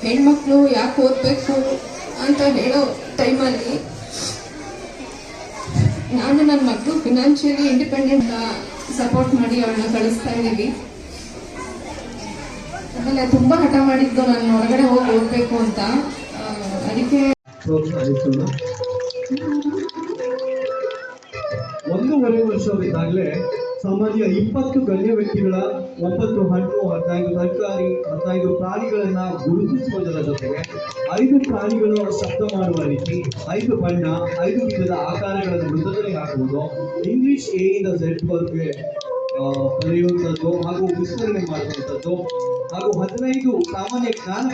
ಹೆಣ್ಮಕ್ಳು ಯಾಕೆ ಓದಬೇಕು ಅಂತ ಹೇಳೋ ಟೈಮಲ್ಲಿ ನಾನು ನನ್ನ ಮಕ್ಕಳು ಫಿನಾನ್ಷಿಯಲಿ ಇಂಡಿಪೆಂಡೆಂಟ್ ಸಪೋರ್ಟ್ ಮಾಡಿ ಅವಳನ್ನ ಕಳಿಸ್ತಾ ಇದ್ದೀವಿ. ಆಮೇಲೆ ತುಂಬ ಹಠ ಮಾಡಿದ್ದು ನಾನು ಹೊರಗಡೆ ಹೋಗಿ ಓದಬೇಕು ಅಂತ. ಅದಕ್ಕೆ 1.5 ವರ್ಷವಿದ್ದಾಗಲೇ ಸಮಾಜದ 20 ಗಣ್ಯ ವ್ಯಕ್ತಿಗಳ 9 ಹಣ್ಣು 15 ತರಕಾರಿ 15 ಪ್ರಾಣಿಗಳನ್ನ ಗುರುತಿಸುವುದರ ಜೊತೆಗೆ 5 ಪ್ರಾಣಿಗಳು ಶಬ್ದ ಮಾಡುವ ರೀತಿ 5 ಬಣ್ಣ 5 ವಿಧದ ಆಕಾರಗಳನ್ನು ವೃತ್ತದಲ್ಲಿ ಹಾಕುವುದು, ಇಂಗ್ಲಿಷ್ A ಇಂದ Z ವರ್ಗೆ ಬರೆಯುವಂಥದ್ದು ಹಾಗೂ ವಿಸ್ತರಣೆ ಮಾಡುವಂಥದ್ದು ಹಾಗೂ 15 ಸಾಮಾನ್ಯ ಜ್ಞಾನ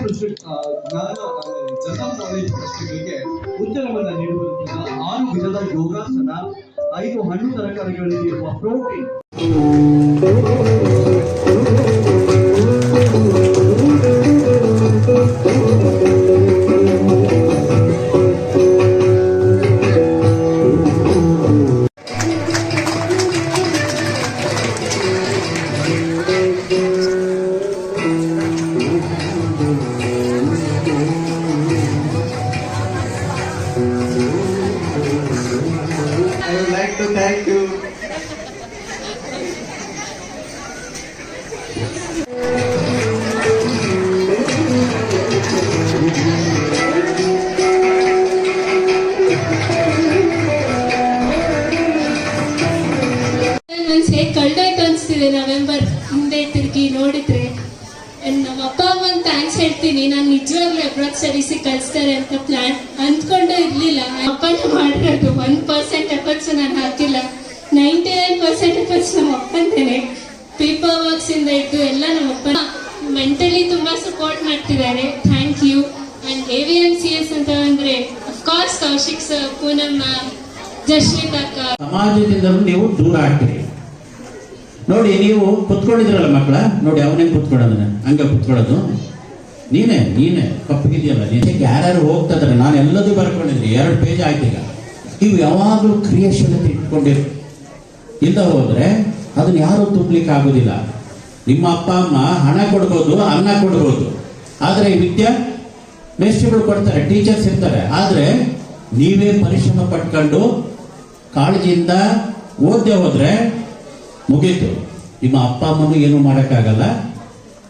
ಜನರಲ್ ನಾಲೆಜ್ ಪ್ರಶ್ನೆಗಳಿಗೆ ಉತ್ತರವನ್ನು ನೀಡುವಂತಹ 6 ವಿಧದ ಯೋಗಾಸನ, 5 ಹಣ್ಣು ತರಕಾರಿಗಳಲ್ಲಿ ಇರುವ protein. I would like to thank you. ಕಳೆದೋಯ್ತು ಅನಿಸ್ತಿದೆ. ನವೆಂಬರ್ ಹಿಂದೆ ತಿರುಗಿ ನೋಡಿದ್ರೆ ನಮ್ಮ ಅಪ್ಪ ಅಮ್ಮಂಗೆ ಥ್ಯಾಂಕ್ಸ್ ಹೇಳ್ತೀನಿ. ನಾನು ನಿಜವಾಗ್ಲೂ ಅಬ್ರಾಡ್ ಸ್ಟಡೀಸಿಗೆ ಕಳಿಸ್ತಾರೆ ಅಂತ ಪ್ಲಾನ್ ಅಂದ್ಕೊಂಡು ಇರಲಿಲ್ಲ. ಅಪ್ಪನ ಮಾಡಿರೋದು 1% ಎಫರ್ಟ್ಸ್ ನಾನು ಹಾಕಿಲ್ಲ. 99% ಎಫರ್ಟ್ಸ್ ನಮ್ಮ ಅಪ್ಪಂತೇನೆ. ಪೇಪರ್ ವರ್ಕ್ಸ್ ಇಂದ ಇದ್ದು ಎಲ್ಲ ನಮ್ಮ ಅಪ್ಪ ಮೆಂಟಲಿ ತುಂಬಾ ಸಪೋರ್ಟ್ ಮಾಡ್ತಿದ್ದಾರೆ. Thank you. ಅಂಡ್ AVMCS ಅಂತ ಅಂದ್ರೆ of course Kaushik sir, Poonam ma'am, Jashvith ಅಕ್ಕ. ಸಮಾಜದಿಂದ ನೀವು ದೂರ ಆಗ್ತೀರಿ. ನೋಡಿ, ನೀವು ಕುತ್ಕೊಂಡಿದ್ರಲ್ಲ ಮಕ್ಕಳ, ನೋಡಿ ಅವನೇ ಕುತ್ಕೊಳ್ಳೋದನ್ನ ಹಂಗ ಕುತ್ಕೊಳ್ಳೋದು. ನೀನೇ ಕಪ್ಪಗಿದೆಯಲ್ಲ, ನೀನು ಯಾರ್ಯಾರು ಹೋಗ್ತಾ ಇದಾರೆ, ನಾನು ಎಲ್ಲದೂ ಬರ್ಕೊಂಡಿದ್ರಿ, 2 ಪೇಜ್ ಆಯ್ತು. ಈಗ ನೀವು ಯಾವಾಗಲೂ ಕ್ರಿಯಾಶೀಲತೆ ಇಟ್ಕೊಂಡಿರಿ. ಇಲ್ಲ ಹೋದ್ರೆ ಅದನ್ನ ಯಾರು ತುಂಬಲಿಕ್ಕೆ ಆಗೋದಿಲ್ಲ. ನಿಮ್ಮ ಅಪ್ಪ ಅಮ್ಮ ಹಣ ಕೊಡ್ಬೋದು, ಅನ್ನ ಕೊಡ್ಬೋದು, ಆದ್ರೆ ವಿದ್ಯೆ ಮೇಷ್ಟ್ರುಗಳು ಕೊಡ್ತಾರೆ, ಟೀಚರ್ಸ್ ಇರ್ತಾರೆ. ಆದ್ರೆ ನೀವೇ ಪರಿಶ್ರಮ ಪಟ್ಕೊಂಡು ಕಾಳಜಿಯಿಂದ ಓದ್ದೆ ಹೋದ್ರೆ ಮುಗೀತು. ನಿಮ್ಮ ಅಪ್ಪ ಅಮ್ಮನೂ ಏನು ಮಾಡೋಕ್ಕಾಗಲ್ಲ,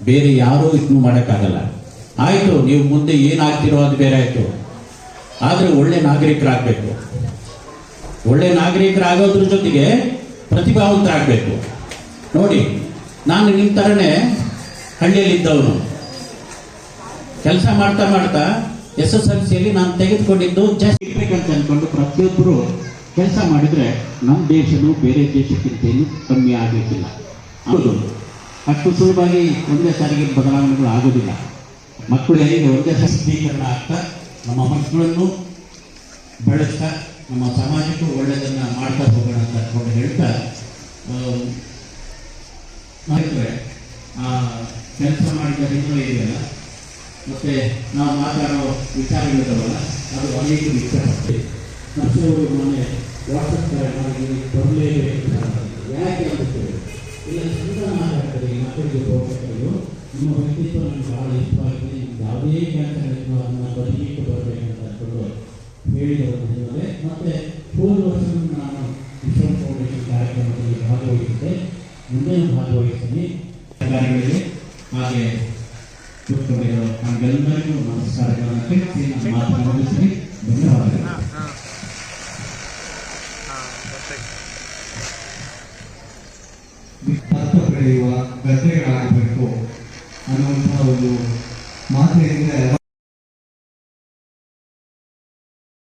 ಬೇರೆ ಯಾರೂ ಇದನ್ನು ಮಾಡೋಕ್ಕಾಗಲ್ಲ. ಆಯಿತು, ನೀವು ಮುಂದೆ ಏನಾಗ್ತಿರೋ ಅದು ಬೇರೆ ಆಯಿತು. ಆದರೆ ಒಳ್ಳೆ ನಾಗರಿಕರಾಗಬೇಕು. ಒಳ್ಳೆ ನಾಗರಿಕರಾಗೋದ್ರ ಜೊತೆಗೆ ಪ್ರತಿಭಾವಂತರಾಗಬೇಕು. ನೋಡಿ, ನಾನು ನಿಮ್ಮ ಥರನೇ ಹಳ್ಳಿಯಲ್ಲಿದ್ದವನು. ಕೆಲಸ ಮಾಡ್ತಾ ಮಾಡ್ತಾ SSLCಯಲ್ಲಿ ನಾನು ತೆಗೆದುಕೊಂಡಿದ್ದು ಜಸ್ಟ್ ಇರ್ಬೇಕಂತ ಅಂದ್ಕೊಂಡು ಪ್ರತಿಯೊಬ್ಬರು ಕೆಲಸ ಮಾಡಿದರೆ ನಮ್ಮ ದೇಶನೂ ಬೇರೆ ದೇಶಕ್ಕಿಂತ ಏನು ಕಮ್ಮಿ ಆಗಲಿಕ್ಕಿಲ್ಲ. ಹೌದು, ಅಷ್ಟು ಸುಲಭವಾಗಿ ಒಂದೇ ಸಾರಿಗೆ ಬದಲಾವಣೆಗಳು ಆಗೋದಿಲ್ಲ. ಮಕ್ಕಳು ಹೇಗೆ ಒಂದೇ ಸಶಕ್ತೀಕರಣ ಆಗ್ತಾ ನಮ್ಮ ಮಕ್ಕಳನ್ನು ಬೆಳೆಸ್ತಾ ನಮ್ಮ ಸಮಾಜಕ್ಕೂ ಒಳ್ಳೆಯದನ್ನು ಮಾಡ್ತಾ ಹೋಗೋಣ ಅಂತ ಅಂದ್ಕೊಂಡು ಹೇಳ್ತಾ ಕೆಲಸ ಮಾಡಿದ ಹಿನ್ನೆಲೆ ಇದೆಯಲ್ಲ, ಮತ್ತು ನಾವು ಮಾತಾಡೋ ವಿಚಾರಗಳಿದ್ದಾವಲ್ಲ, ಅದು ಅನೇಕ ಇಷ್ಟಪಡ್ತೀವಿ. ನರ್ಸವರು ಮೊನ್ನೆ ವಾಟ್ಸಪ್ ಕರೆ ಮಾಡಿ ಬರಲೇಬೇಕು ಯಾಕೆ ಅಂತೀವಿ, ಇಲ್ಲ ಸಂತಾನ ಮಾತಾಡ್ತಾರೆ ಮಕ್ಕಳಿಗೆ ಹೋಗ್ಬೇಕು, ನಿಮ್ಮ ವ್ಯಕ್ತಿತ್ವ ನಮ್ಗೆ ಭಾಳ ಇಷ್ಟವಾಗಿದೆ, ನಿಮ್ಗೆ ಯಾವುದೇ ಕೆಲಸಗಳಿದ್ರು ಅದನ್ನು ಬದಲಿಗೆ ಬರಬೇಕಂತ ಅಂದ್ಕೊಂಡು ಹೇಳಿದವರು ಹಿನ್ನೆಲೆ. ಮತ್ತು ಹೋದ ವರ್ಷ ನಾನು ವಿಶ್ವ ಫೌಂಡೇಶನ್ ಕಾರ್ಯಕ್ರಮದಲ್ಲಿ ಭಾಗವಹಿಸಿದ್ದೆ, ಮುಂದೆ ಭಾಗವಹಿಸ್ತೀನಿ. ಅಧಿಕಾರಿಗಳಿಗೆ ಹಾಗೆ ಕೂತ್ಕೊಂಡಿರೋ ನಮಗೆಲ್ಲರಿಗೂ ನಮಸ್ಕಾರಗಳನ್ನು ತಿಳಿಸಿ ನಾನು ಮಾತನ್ನು ಮುಗಿಸ್ತೀನಿ. ಧನ್ಯವಾದಗಳು. ಬೆಳೆಯುವ ಗದ್ದೆಗಳಾಗಬೇಕು ಅನ್ನುವಂತಹ ಒಂದು ಮಾತಿನಿಂದ